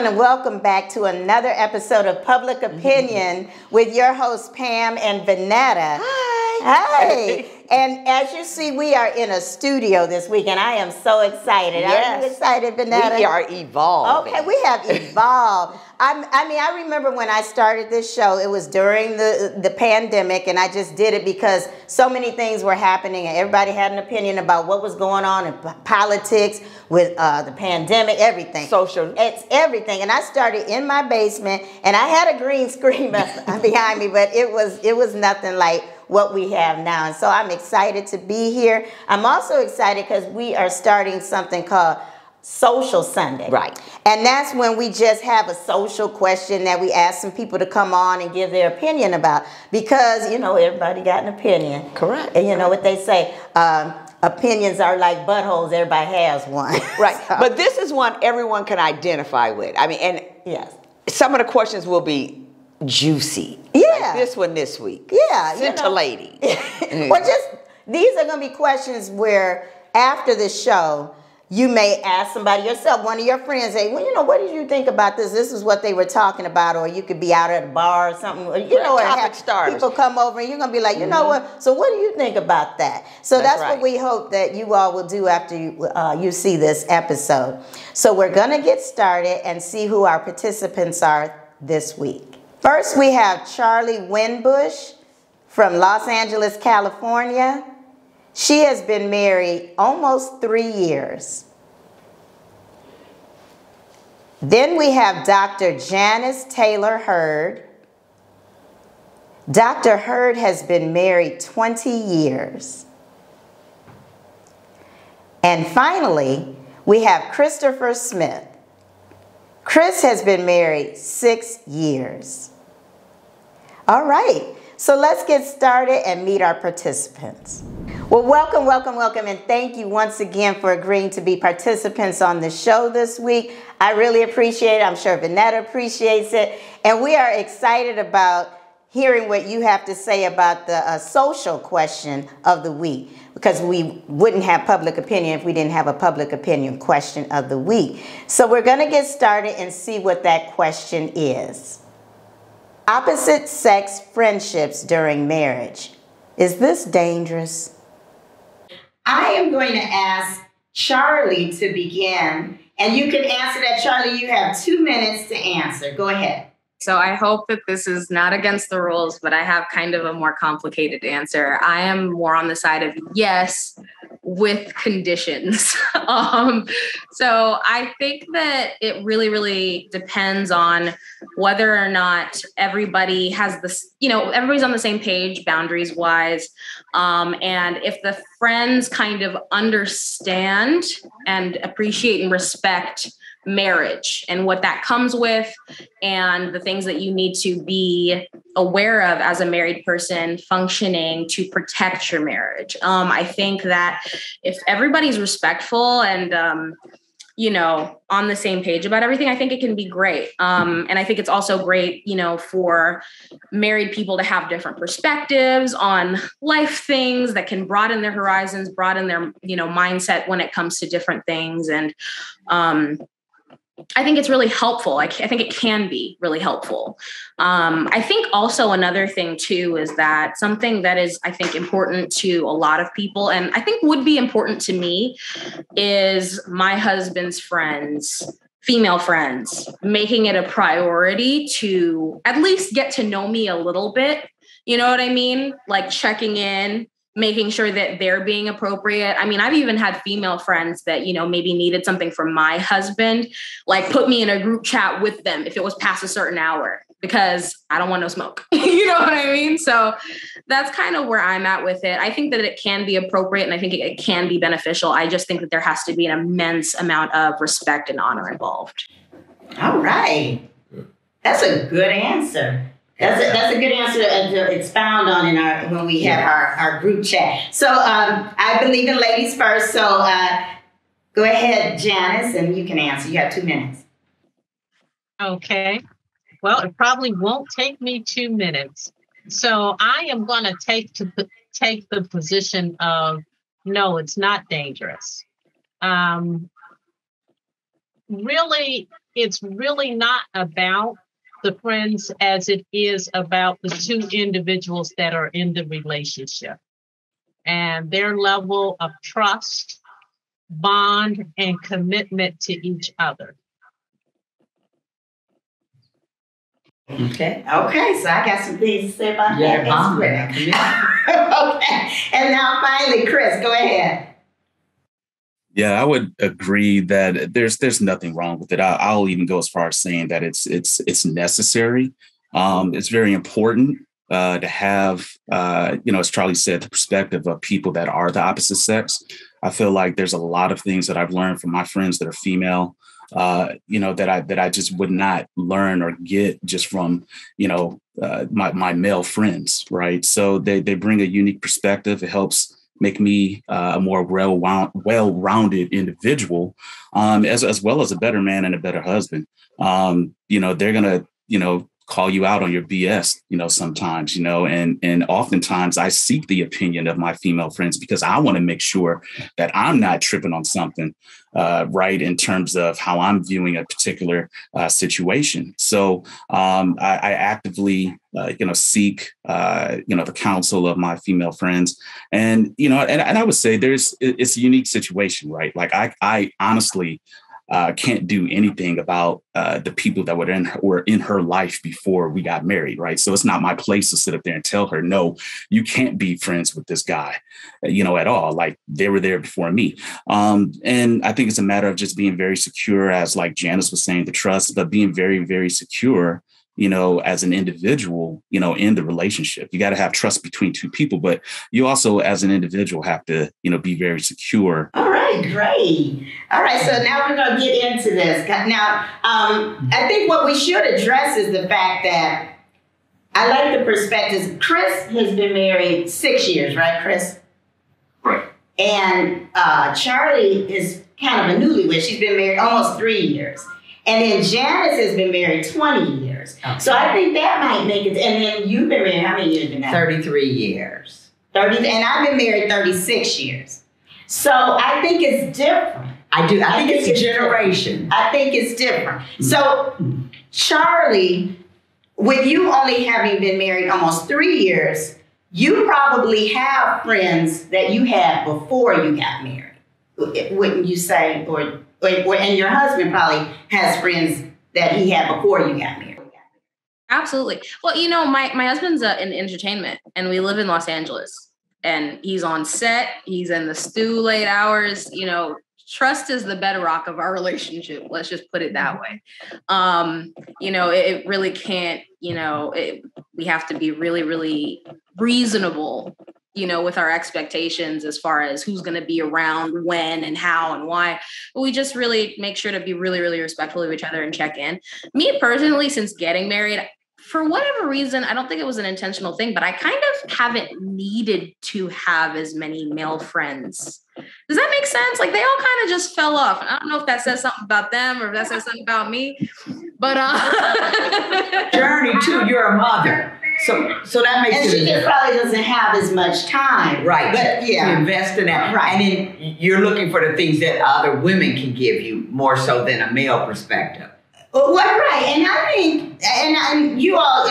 everyone, and welcome back to another episode of Public Opinion with your hosts, Pam and Vanetta. Hi. Hey. And as you see, we are in a studio this week, and I am so excited. Yes. Are you excited, Vanetta? We are evolving. Okay, we have evolved. I remember when I started this show, it was during the pandemic, and I just did it because so many things were happening, and everybody had an opinion about what was going on in politics with the pandemic, everything. Social. It's everything. And I started in my basement, and I had a green screen behind me, but it was nothing like what we have now. And so I'm excited to be here. I'm also excited because we are starting something called Social Sunday. Right. And that's when we just have a social question that we ask some people to come on and give their opinion about. Because, you know, everybody got an opinion. Correct. And you know what they say, opinions are like buttholes, everybody has one. Right. So. But this is one everyone can identify with. I mean, and yes, some of the questions will be juicy. Yeah. Like this one this week. Yeah. Scintillating. Well, these are going to be questions where after the show, you may ask somebody yourself, one of your friends, say, well, you know, what did you think about this? This is what they were talking about. Or you could be out at a bar or something. You know, or have people come over and you're going to be like, you know what? So what do you think about that? So that's right. What we hope that you all will do after you see this episode. So we're going to get started and see who our participants are this week. First, we have Charlie Winbush from Los Angeles, California. She has been married almost 3 years. Then we have Dr. Janice Taylor Hurd. Dr. Hurd has been married 20 years. And finally, we have Christopher Smith. Chris has been married 6 years. All right, so let's get started and meet our participants. Well, welcome, welcome, welcome, and thank you once again for agreeing to be participants on the show this week. I really appreciate it. I'm sure Vanetta appreciates it. And we are excited about hearing what you have to say about the social question of the week, because we wouldn't have public opinion if we didn't have a public opinion question of the week. So we're going to get started and see what that question is. Opposite sex friendships during marriage. Is this dangerous? I am going to ask Charlie to begin, and you can answer that. Charlie, you have 2 minutes to answer. Go ahead. So I hope that this is not against the rules, but I have kind of a more complicated answer. I am more on the side of yes, with conditions. So I think that it really, really depends on whether or not everybody has this, you know, everybody's on the same page, boundaries wise. And if the friends kind of understand and appreciate and respect marriage and what that comes with and the things that you need to be aware of as a married person functioning to protect your marriage. I think that if everybody's respectful and, you know, on the same page about everything, I think it can be great. And I think it's also great, you know, for married people to have different perspectives on life things that can broaden their horizons, broaden their, you know, mindset when it comes to different things. And, I think it's really helpful. I think it can be really helpful. I think also another thing too is that something that is, I think, important to a lot of people, and I think would be important to me, is my husband's friends, female friends, making it a priority to at least get to know me a little bit. You know what I mean? Like checking in, making sure that they're being appropriate. I mean, I've even had female friends that, you know, maybe needed something from my husband, like put me in a group chat with them if it was past a certain hour, because I don't want no smoke. You know what I mean? So that's kind of where I'm at with it. I think that it can be appropriate and I think it can be beneficial. I just think that there has to be an immense amount of respect and honor involved. All right. That's a good answer. That's a good answer to expound on when we have our group chat. So I believe in ladies first. So go ahead, Janice, and you can answer. You have 2 minutes. Okay. Well, it probably won't take me 2 minutes. So I am going to take the position of no, it's not dangerous. Really, it's really not about the friends as it is about the two individuals that are in the relationship and their level of trust, bond, and commitment to each other. Okay. Okay. So I got some things to say about that. Okay. And now finally, Chris, go ahead. Yeah, I would agree that there's nothing wrong with it. I'll even go as far as saying that it's necessary. It's very important to have, as Charlie said, the perspective of people that are the opposite sex. I feel like there's a lot of things that I've learned from my friends that are female, that I just would not learn or get just from, my male friends, right? So they bring a unique perspective. It helps make me a more well-rounded individual, as well as a better man and a better husband. They're gonna, call you out on your BS, sometimes, and oftentimes I seek the opinion of my female friends because I want to make sure that I'm not tripping on something, right, in terms of how I'm viewing a particular situation. So I actively, seek, the counsel of my female friends. And, and I would say it's a unique situation, right? Like I honestly can't do anything about the people that were in her life before we got married, right? So it's not my place to sit up there and tell her, no, you can't be friends with this guy, at all. Like they were there before me. And I think it's a matter of just being very secure, as like Janice was saying, the trust, but being very, very secure, as an individual, in the relationship. You got to have trust between two people, but you also, as an individual, have to, be very secure. All right, great. All right, so now we're going to get into this. Now, I think what we should address is the fact that I like the perspectives. Chris has been married 6 years, right, Chris? Right. And Charlie is kind of a newlywed. She's been married almost 3 years. And then Janice has been married 20 years. Okay. So I think that might make it. And then you've been married, how many years been now? 33 years. 30, and I've been married 36 years. So I think it's different. I think it's a generation. Different. I think it's different. So Charlie, with you only having been married almost 3 years, you probably have friends that you had before you got married. Wouldn't you say? And your husband probably has friends that he had before you got married. Absolutely. Well, my husband's in entertainment and we live in Los Angeles and he's on set. He's in the stew late hours. Trust is the bedrock of our relationship. Let's just put it that way. It really can't, we have to be really, really reasonable, with our expectations as far as who's going to be around, when and how and why. But we just really make sure to be really, really respectful of each other and check in. Me personally, since getting married, for whatever reason, I don't think it was an intentional thing, but I kind of haven't needed to have as many male friends. Does that make sense? Like they all kind of just fell off. I don't know if that says something about them or if that says something about me, but Journey too, you're a mother. So that makes sense. And she just probably doesn't have as much time. Right. But to invest in that. Right. And then you're looking for the things that other women can give you more so than a male perspective. Well, right. And I think, and you all,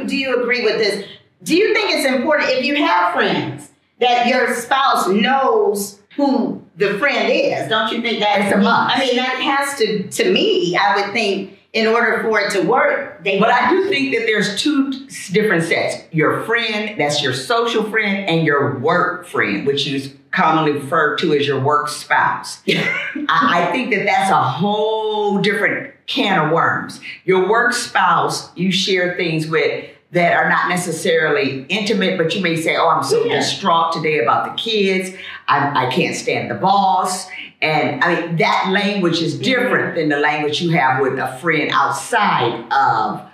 do you agree with this? Do you think it's important if you have friends that your spouse knows who the friend is? Don't you think that's a must? I mean, that has to me, I would think, in order for it to work. But I do think that there's two different sets. Your friend, that's your social friend, and your work friend, which is commonly referred to as your work spouse. I think that that's a whole different can of worms. Your work spouse, you share things with that are not necessarily intimate, but you may say, oh, I'm so distraught today about the kids. I can't stand the boss. And I mean, that language is different than the language you have with a friend outside of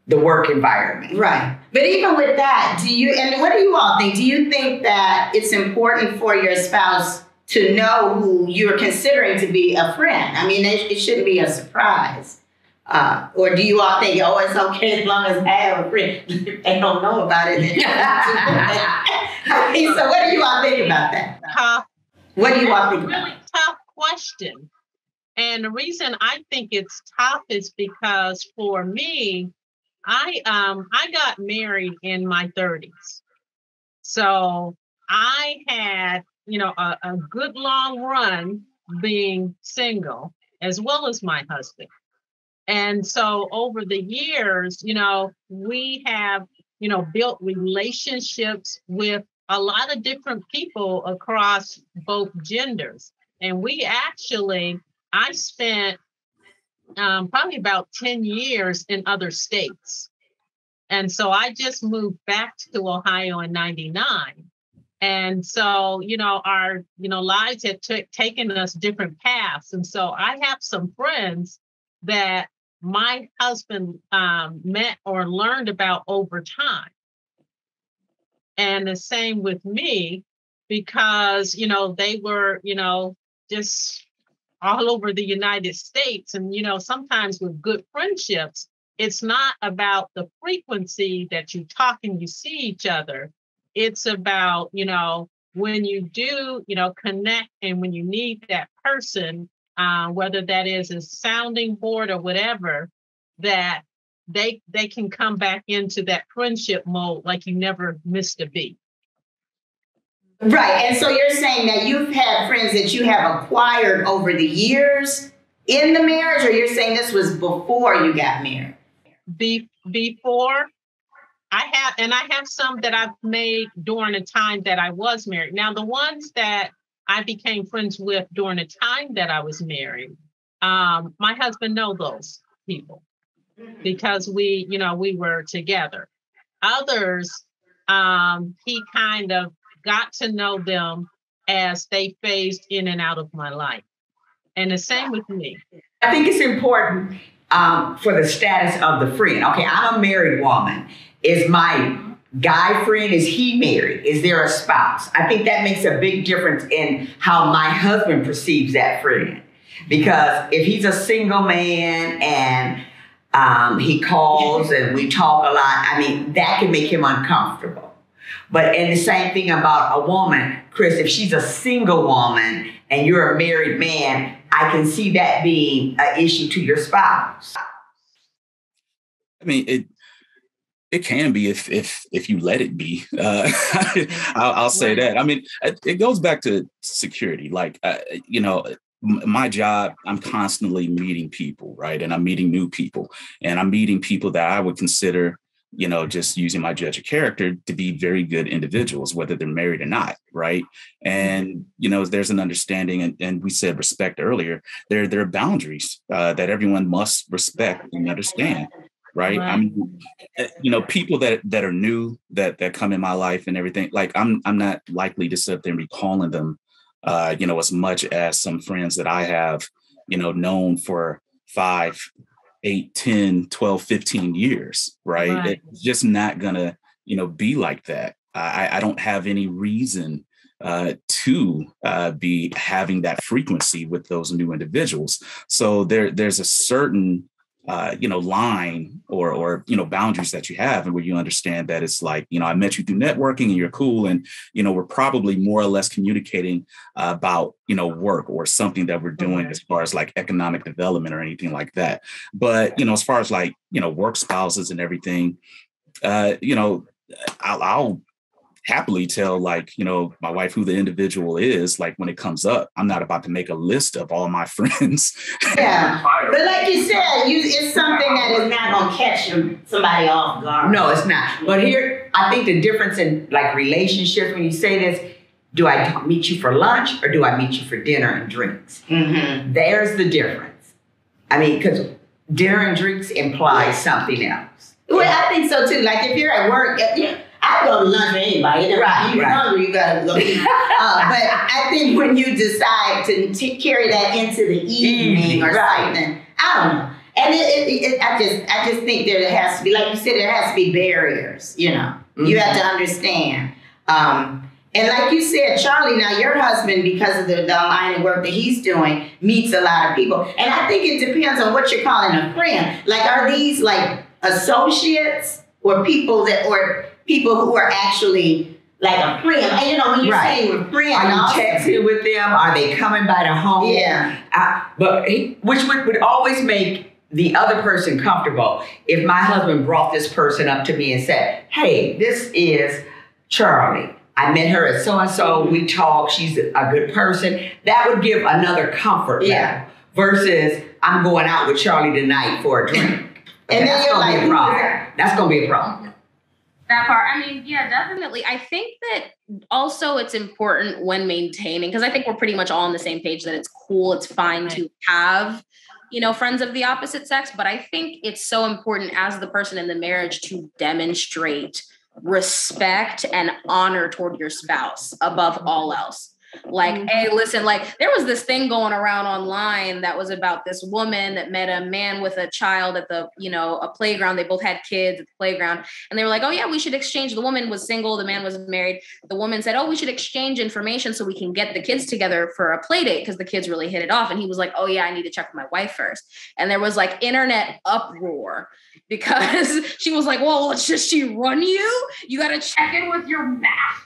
the work environment. Right. But even with that, and what do you all think? Do you think that it's important for your spouse to know who you're considering to be a friend? I mean, it shouldn't be a surprise. Or do you all think, oh, it's okay as long as I have a friend? They don't know about it. I mean, so what do you all think about that? What do you all think about? Really tough question. And the reason I think it's tough is because for me, I got married in my 30s. So I had, a good long run being single as well as my husband. And so over the years, we have, built relationships with a lot of different people across both genders. And I spent probably about 10 years in other states. And so I just moved back to Ohio in 99. And so, our, lives had taken us different paths. And so I have some friends that my husband met or learned about over time. And the same with me, because, they were, just all over the United States. And, sometimes with good friendships, it's not about the frequency that you talk and you see each other. It's about, when you do, connect, and when you need that person, whether that is a sounding board or whatever, that they can come back into that friendship mode like you never missed a beat. Right. And so you're saying that you've had friends that you have acquired over the years in the marriage, or you're saying this was before you got married? Before. I have some that I've made during the time that I was married. Now, the ones that I became friends with during the time that I was married, my husband knows those people because we were together. Others, he kind of got to know them as they phased in and out of my life. And the same with me. I think it's important for the status of the friend. Okay, I'm a married woman. Is my guy friend, is he married? Is there a spouse? I think that makes a big difference in how my husband perceives that friend. Because if he's a single man and he calls and we talk a lot, that can make him uncomfortable. And the same thing about a woman, Chris, if she's a single woman and you're a married man, I can see that being an issue to your spouse. It can be if you let it be. I'll say that. It goes back to security. My job, I'm constantly meeting people, right? And I'm meeting new people, and I'm meeting people that I would consider, just using my judge of character, to be very good individuals, whether they're married or not, right? And, there's an understanding, and we said respect earlier. There are boundaries that everyone must respect and understand. Right. People that are new, that come in my life and everything, I'm not likely to sit there and be calling them, as much as some friends that I have, known for 5, 8, 10, 12, 15 years. Right. It's just not gonna, be like that. I don't have any reason to be having that frequency with those new individuals. So there's a certain line or boundaries that you have, and where you understand that it's like, I met you through networking and you're cool. And, we're probably more or less communicating about, work or something that we're doing as far as like economic development or anything like that. But, as far as like, work spouses and everything, I'll happily tell my wife who the individual is. Like when it comes up, I'm not about to make a list of all my friends. Yeah, but like you said, it's something that is not going to catch somebody off guard. No, it's not. But here, I think the difference in like relationships, when you say this, do I meet you for lunch or do I meet you for dinner and drinks? Mm-hmm. There's the difference. Because dinner and drinks implies something else. Well, I think so too. Like if you're at work, I go to lunch with anybody. Right, you're hungry, you gotta go eat. But I think when you decide to carry that into the evening or something, I don't know. And I just think there has to be, like you said, there has to be barriers. Mm-hmm. You have to understand. And like you said, Charlie, now your husband, because of the line of work that he's doing, meets a lot of people. And I think it depends on what you're calling a friend. Like, are these like associates or people who are actually like a friend. And you know, when you're saying with friends, are you texting with them? Are they coming by the home? Yeah. Which would always make the other person comfortable. If my husband brought this person up to me and said, "Hey, this is Charlie. I met her at so-and-so. We talked. She's a good person." That would give another comfort level versus I'm going out with Charlie tonight for a drink. And then you're like, that's going to be a problem. That part. I mean, yeah, definitely. I think that also it's important when maintaining, because I think we're pretty much all on the same page that it's cool, it's fine to have, you know, friends of the opposite sex. But I think it's so important as the person in the marriage to demonstrate respect and honor toward your spouse above all else. Like, hey, listen, like there was this thing going around online that was about this woman that met a man with a child at the, you know, a playground. They both had kids at the playground and they were like, oh yeah, we should exchange. The woman was single. The man was married. The woman said, oh, we should exchange information so we can get the kids together for a play date because the kids really hit it off. And he was like, oh yeah, I need to check with my wife first. And there was like internet uproar because she was like, well, does she run you? You got to check in with your master.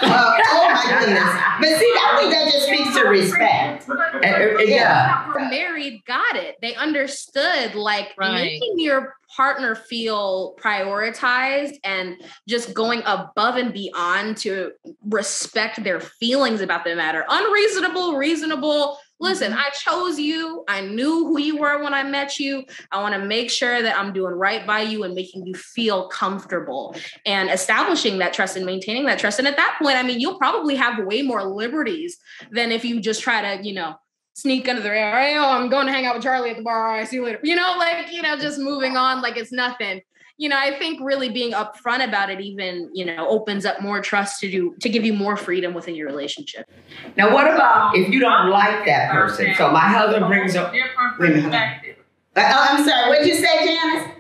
Oh my goodness. But see, I think that just speaks to respect. Yeah. Married got it. They understood making your partner feel prioritized and just going above and beyond to respect their feelings about the matter. Unreasonable, reasonable. Listen, I chose you. I knew who you were when I met you. I want to make sure that I'm doing right by you and making you feel comfortable and establishing that trust and maintaining that trust. And at that point, I mean, you'll probably have way more liberties than if you just try to, you know, sneak under the radar. Oh, I'm going to hang out with Charlie at the bar. I see you later. You know, like, you know, just moving on like it's nothing. You know, I think really being upfront about it even, you know, opens up more trust to give you more freedom within your relationship. Now, what about if you don't like that person? So my husband brings up different perspective. I'm sorry, what'd you say, Janice?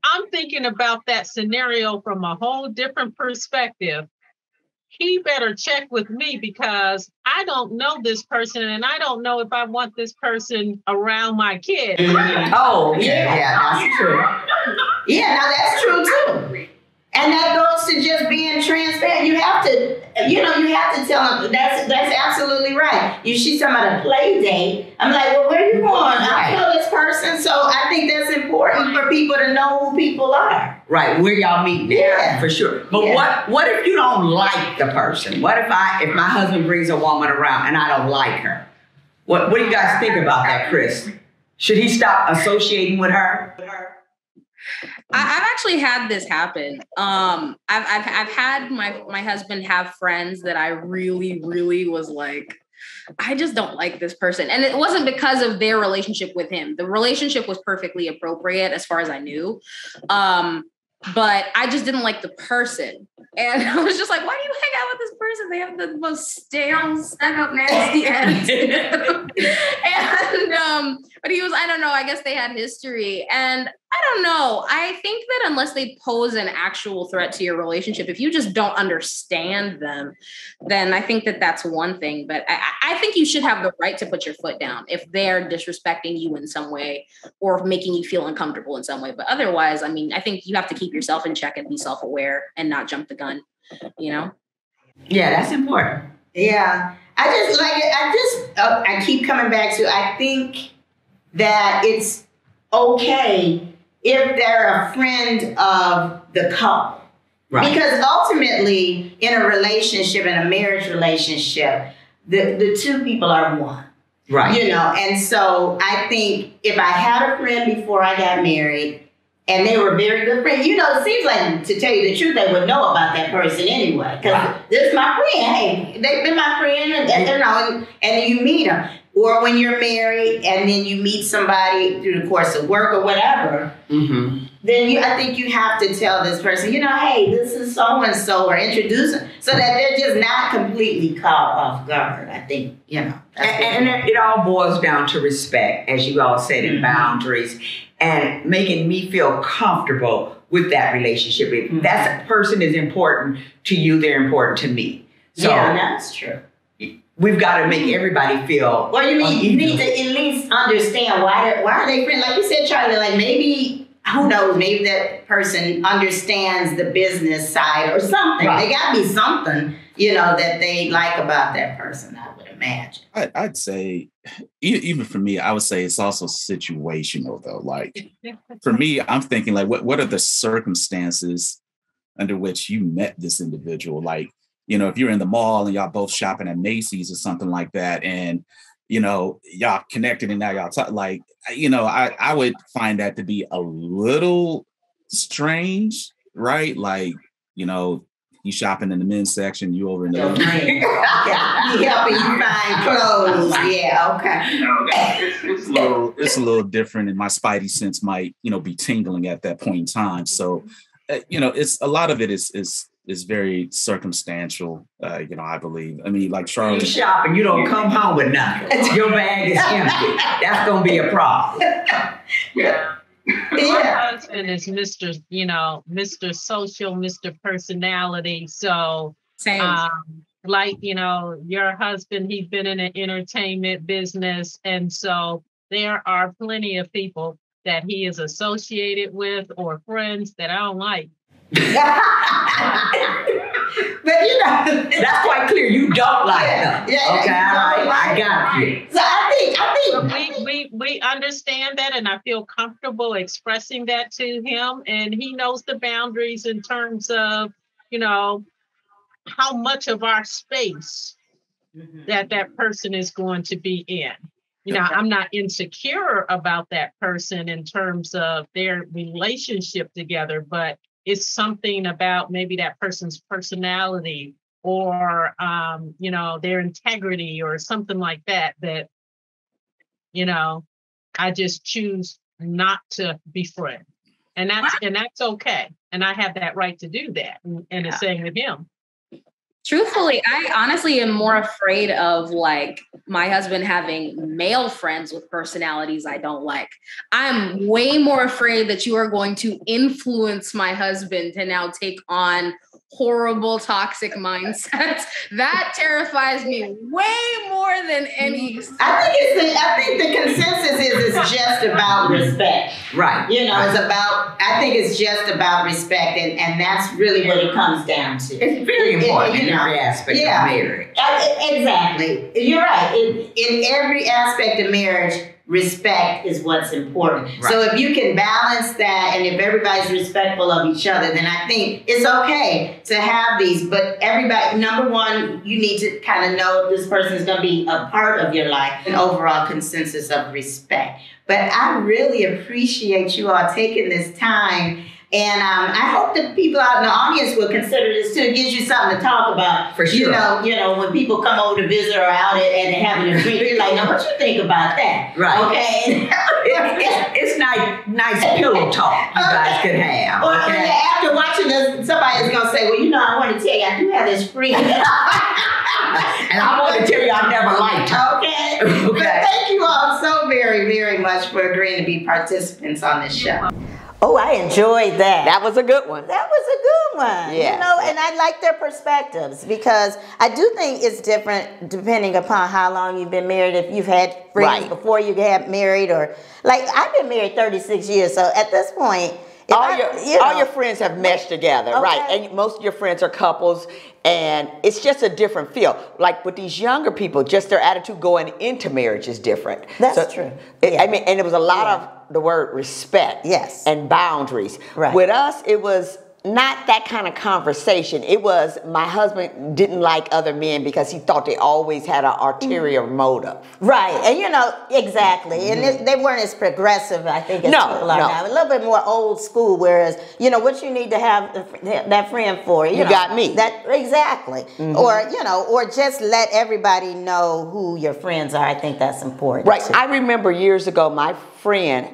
I'm thinking about that scenario from a whole different perspective. He better check with me because I don't know this person and I don't know if I want this person around my kid. Oh, yeah, that's true. Yeah, now that's true too. And that goes to just being transparent. You have to, you have to tell them that's absolutely right. She's talking about a play date. I'm like, well, where are you going? I know this person. So I think that's important for people to know who people are. Right, where y'all meet there, for sure. But what if you don't like the person? What if my husband brings a woman around and I don't like her? What do you guys think about that, Chris? Should he stop associating with her? I've actually had this happen. I've had my husband have friends that I really, really was like, I just don't like this person. And it wasn't because of their relationship with him. The relationship was perfectly appropriate as far as I knew. But I just didn't like the person. And I was just like, why do you hang out with this person? They have the most stale, stuck-up, nasty attitude. But he was, I don't know, I guess they had history. And I don't know. I think that unless they pose an actual threat to your relationship, if you just don't understand them, then I think that that's one thing. But I think you should have the right to put your foot down if they're disrespecting you in some way or making you feel uncomfortable in some way. But otherwise, I mean, I think you have to keep yourself in check and be self-aware and not jump the gun, you know? Yeah, that's important. Yeah. I keep coming back to, I think that it's okay if they're a friend of the couple. Right. Because ultimately, in a relationship, in a marriage relationship, the two people are one. Right. You know, and so I think if I had a friend before I got married and they were very good friends, you know, it seems like, to tell you the truth, they would know about that person anyway. Because this is my friend. Hey, they've been my friend, and then you meet them. Or when you're married and then you meet somebody through the course of work or whatever, then I think you have to tell this person, you know, hey, this is so-and-so, or introduce them so that they're just not completely caught off guard. I think, you know. And it all boils down to respect, as you all said, and boundaries, and making me feel comfortable with that relationship. If that person is important to you, they're important to me. So, yeah, that's true. We've got to make everybody feel. Well, you need to at least understand why are they friends. Like you said, Charlie, like maybe who knows, maybe that person understands the business side or something. Right. They got to be something, that they like about that person, I would imagine. I'd say, even for me, I would say it's also situational, though. Like, for me, I'm thinking, like, what are the circumstances under which you met this individual? Like, if you're in the mall and y'all both shopping at Macy's or something like that, and y'all connected and now y'all talk, like, I would find that to be a little strange, right? Like, you shopping in the men's section, you over in the he helping you find clothes. Yeah, okay. It's a little different, and my spidey sense might, be tingling at that point in time. So, it's a lot of it is very circumstantial, I believe. I mean, like Charlotte. You shop and you don't come home with nothing. Your bag is empty. That's going to be a problem. Yeah. My husband is Mr. Mr. Social, Mr. Personality. So, same. Your husband, he's been in the entertainment business. And so there are plenty of people that he is associated with or friends that I don't like. But that's quite clear. You don't like them. Yeah, okay, I got you. So I think we understand that, and I feel comfortable expressing that to him, and he knows the boundaries in terms of how much of our space that person is going to be in. I'm not insecure about that person in terms of their relationship together, but it's something about maybe that person's personality or, their integrity or something like that, I just choose not to befriend. And that's okay. And I have that right to do that. And the same with him. Truthfully, I honestly am more afraid of like my husband having male friends with personalities I don't like. I'm way more afraid that you are going to influence my husband to now take on horrible, toxic mindsets. That terrifies me way more than any. I think the consensus is it's just about respect. Right. I think it's just about respect, and that's really what it comes down to. It's very important in every aspect of marriage. Exactly. You're right. In every aspect of marriage, respect is what's important. Right. So if you can balance that, and if everybody's respectful of each other, then I think it's okay to have these. But everybody, number one, you need to kind of know this person is going to be a part of your life, an overall consensus of respect. But I really appreciate you all taking this time. And I hope that people out in the audience will consider this too. It gives you something to talk about. For sure. When people come over to visit or out and they're having a drink, you're like, now what you think about that? Right. Okay. it's nice pillow talk you guys could have. Well, okay? After watching this, somebody is going to say, well, I want to tell you, I do have this friend. And I want to tell you I never liked her. Okay. But thank you all so very, very much for agreeing to be participants on this show. Oh, I enjoyed that. That was a good one. That was a good one. Yeah. And I like their perspectives because I do think it's different depending upon how long you've been married. If you've had friends before you got married, or like I've been married 36 years. So at this point, all your friends have meshed together, right? And most of your friends are couples, and it's just a different feel. Like with these younger people, just their attitude going into marriage is different. That's true. And it was a lot of the word respect, and boundaries. Right. With us, it was not that kind of conversation. It was my husband didn't like other men because he thought they always had an ulterior motive. Right. And exactly. And they weren't as progressive, I think, as people are now. A little bit more old school, whereas, what you need to have that friend for. You got me. Exactly. Or just let everybody know who your friends are. I think that's important. Right. Too. I remember years ago, my friend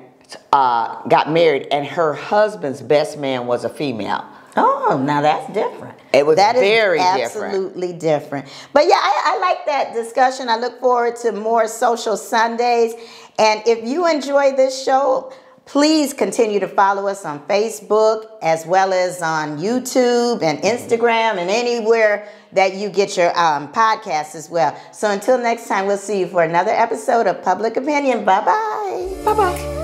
got married, and her husband's best man was a female. Oh, now that's different. It was very absolutely different. But yeah, I like that discussion. I look forward to more social Sundays. And if you enjoy this show, please continue to follow us on Facebook as well as on YouTube and Instagram and anywhere that you get your podcasts as well. So until next time, we'll see you for another episode of Public Opinion. Bye-bye. Bye-bye.